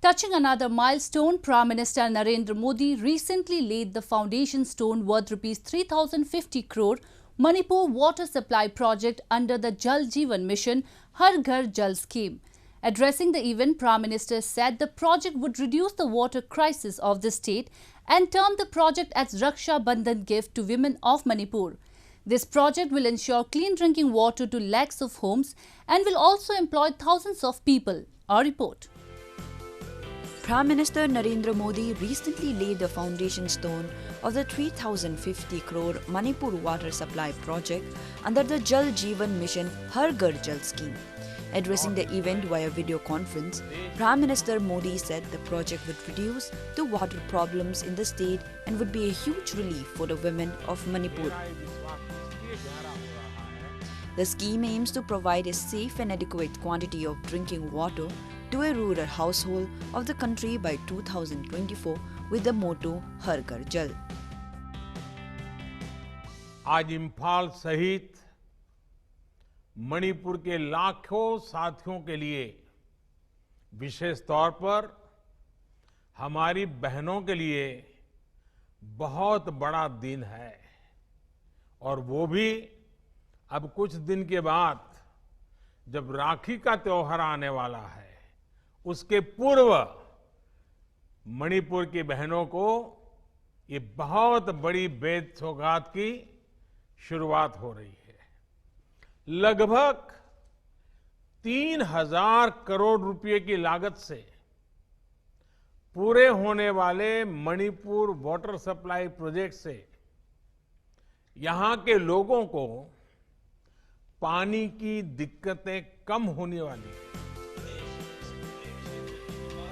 Touching another milestone, Prime Minister Narendra Modi recently laid the foundation stone worth Rs 3,050 crore Manipur water supply project under the Jal Jeevan Mission Har Ghar Jal scheme. Addressing the event, Prime Minister said the project would reduce the water crisis of the state and termed the project as Raksha Bandhan gift to women of Manipur. This project will ensure clean drinking water to lakhs of homes and will also employ thousands of people. Our report. Prime Minister Narendra Modi recently laid the foundation stone of the 3,050 crore Manipur water supply project under the Jal Jeevan Mission Har Ghar Jal scheme. Addressing the event via video conference, Prime Minister Modi said the project would reduce the water problems in the state and would be a huge relief for the women of Manipur. The scheme aims to provide a safe and adequate quantity of drinking water to a rural household of the country by 2024 with the motto Har Ghar Jal. आज इम्फाल सहित मणिपुर के लाखों साथियों के लिए विशेष तौर पर हमारी बहनों के लिए बहुत बड़ा दिन है और वो भी अब कुछ दिन के बाद जब राखी का त्योहार आने वाला है उसके पूर्व मणिपुर की बहनों को ये बहुत बड़ी बेद सौगात की शुरुआत हो रही है। लगभग 3,000 करोड़ रुपए की लागत से पूरे होने वाले मणिपुर वाटर सप्लाई प्रोजेक्ट से यहां के लोगों को पानी की दिक्कतें कम होने वाली हैं।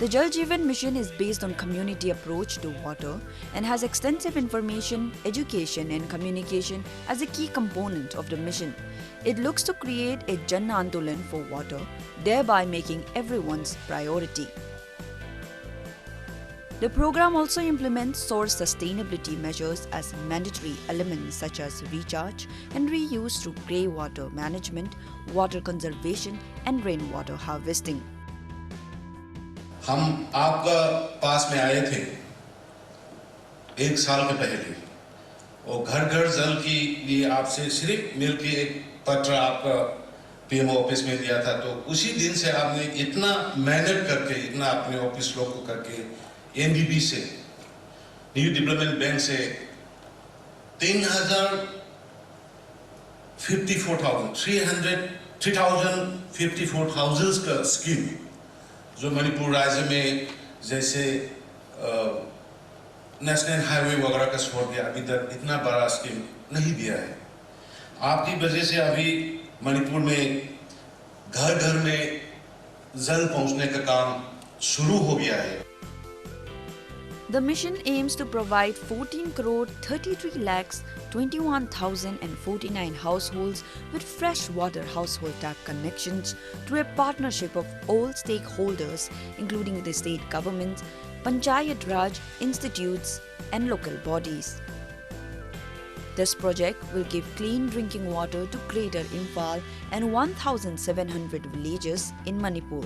The Jal Jeevan Mission is based on community approach to water and has extensive information, education and communication as a key component of the mission. It looks to create a Jan Andolan for water, thereby making everyone's priority. The program also implements source sustainability measures as mandatory elements such as recharge and reuse through grey water management, water conservation and rainwater harvesting. हम आपका पास में आए थे 1 साल के पहले और घर घर जल की लिए आपसे सिर्फ मिलके एक पत्र आपका पीएमओ ऑफिस में दिया था। तो उसी दिन से आपने इतना मेहनत करके इतना अपने ऑफिस लोग को करके एनडीबी से न्यू डेवलपमेंट बैंक से 3,054,000 का स्कीम जो मणिपुर राज्य में जैसे नेशनल हाईवे वगैरह का छोड़ दिया, अभी तक इतना बड़ा स्कीम नहीं दिया है। आपकी वजह से अभी मणिपुर में घर घर में जल पहुंचने का काम शुरू हो गया है। The mission aims to provide 14 crore 33 lakhs 21,049 households with fresh water household tap connections through a partnership of all stakeholders including the state governments, Panchayat Raj institutes and local bodies. This project will give clean drinking water to Greater Imphal and 1,700 villages in Manipur.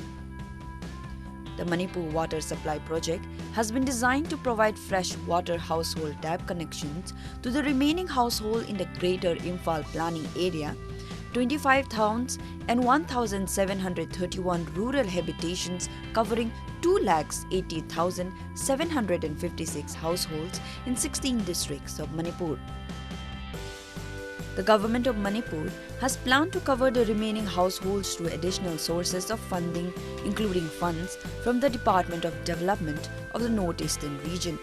The Manipur Water Supply Project has been designed to provide fresh water household tap connections to the remaining households in the Greater Imphal planning area, 25 towns and 1,731 rural habitations covering 2,80,756 households in 16 districts of Manipur. The government of Manipur has planned to cover the remaining households through additional sources of funding, including funds from the Department of Development of the Northeastern region.